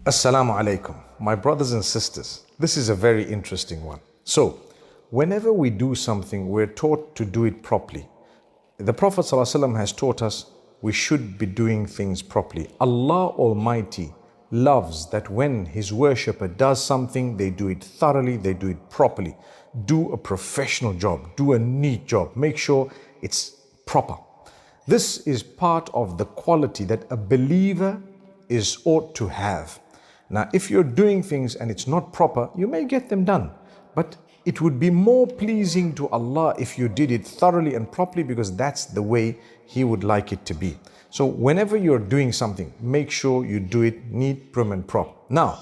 Assalamu alaikum, my brothers and sisters. This is a very interesting one. So, whenever we do something, we're taught to do it properly. The Prophet ﷺ has taught us we should be doing things properly. Allah Almighty loves that when His worshipper does something, they do it thoroughly, they do it properly. Do a professional job, do a neat job, make sure it's proper. This is part of the quality that a believer ought to have. Now, if you're doing things and it's not proper, you may get them done. But it would be more pleasing to Allah if you did it thoroughly and properly, because that's the way He would like it to be. So whenever you're doing something, make sure you do it neat, prim and proper. Now,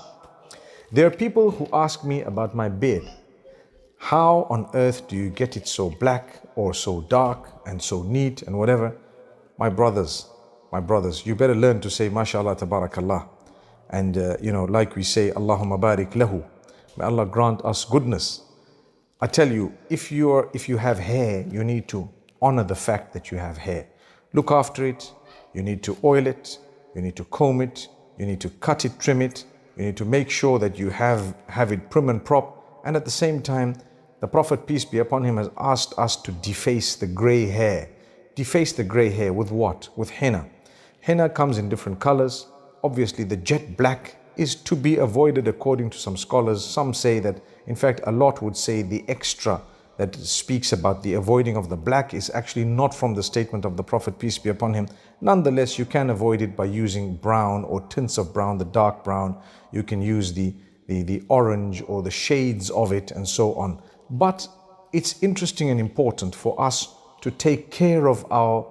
there are people who ask me about my beard. How on earth do you get it so black or so dark and so neat and whatever? My brothers, you better learn to say MashaAllah, Tabarakallah. And like we say, Allahumma barik lahu. May Allah grant us goodness. I tell you, if you have hair, you need to honor the fact that you have hair. Look after it. You need to oil it. You need to comb it. You need to cut it, trim it. You need to make sure that you have it prim and prop. And at the same time, the Prophet, peace be upon him, has asked us to deface the gray hair. Deface the gray hair with what? With henna. Henna comes in different colors. Obviously, the jet black is to be avoided according to some scholars. Some say that, in fact, a lot would say the extra that speaks about the avoiding of the black is actually not from the statement of the Prophet, peace be upon him. Nonetheless, you can avoid it by using brown or tints of brown, the dark brown. You can use the orange or the shades of it and so on. But it's interesting and important for us to take care of our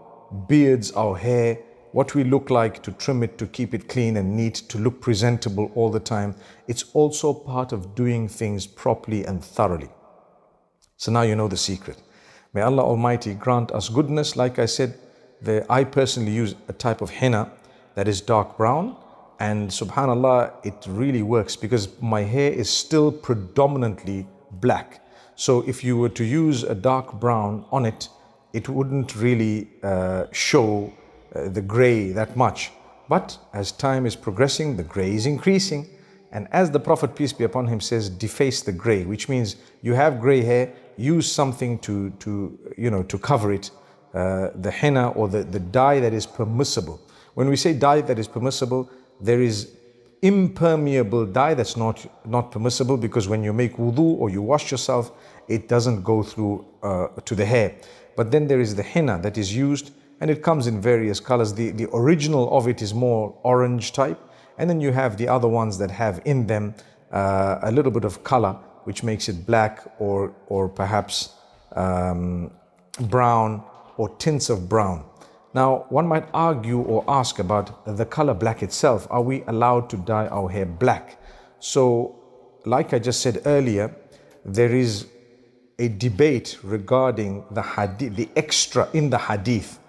beards, our hair, what we look like, to trim it, to keep it clean and neat, to look presentable all the time. It's also part of doing things properly and thoroughly. So now you know the secret. May Allah Almighty grant us goodness. Like I said, I personally use a type of henna that is dark brown, and subhanallah, it really works because my hair is still predominantly black. So if you were to use a dark brown on it, it wouldn't really show the gray that much. But as time is progressing, the gray is increasing. And as the Prophet, peace be upon him, says, deface the gray, which means you have gray hair, use something to cover it, the henna or the dye that is permissible. When we say dye that is permissible, there is impermeable dye that's not permissible, because when you make wudu or you wash yourself, it doesn't go through to the hair. But then there is the henna that is used, and it comes in various colors. The original of it is more orange type, and then you have the other ones that have in them a little bit of color, which makes it black or perhaps brown or tints of brown. Now, one might argue or ask about the color black itself. Are we allowed to dye our hair black? So, like I just said earlier, there is a debate regarding the hadith, the extra in the hadith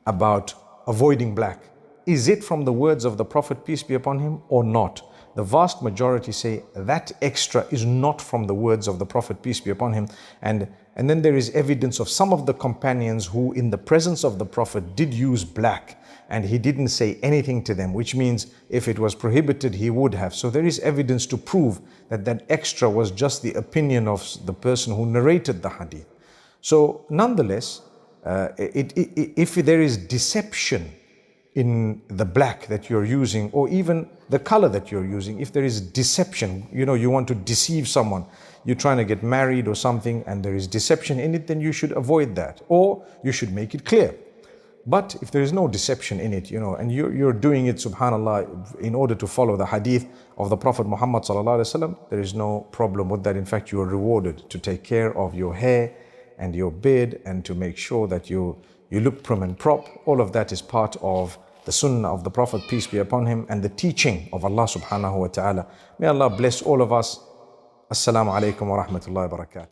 about avoiding black. Is it from the words of the Prophet, peace be upon him, or not? The vast majority say that extra is not from the words of the Prophet, peace be upon him. And then there is evidence of some of the companions who, in the presence of the Prophet, did use black, and he didn't say anything to them, which means if it was prohibited, he would have. So there is evidence to prove that that extra was just the opinion of the person who narrated the hadith. So nonetheless, if there is deception in the black that you're using, or even the color that you're using, if there is deception, you want to deceive someone, you're trying to get married or something, and there is deception in it, then you should avoid that, or you should make it clear. But if there is no deception in it, and you're doing it, subhanallah, in order to follow the hadith of the Prophet Muhammad sallallahu alaihi wasallam, there is no problem with that. In fact, you are rewarded to take care of your hair and your beard, and to make sure that you look prim and prop. All of that is part of the sunnah of the Prophet, peace be upon him, and the teaching of Allah subhanahu wa ta'ala. May Allah bless all of us. Assalamu alaikum wa rahmatullahi wa barakatuh.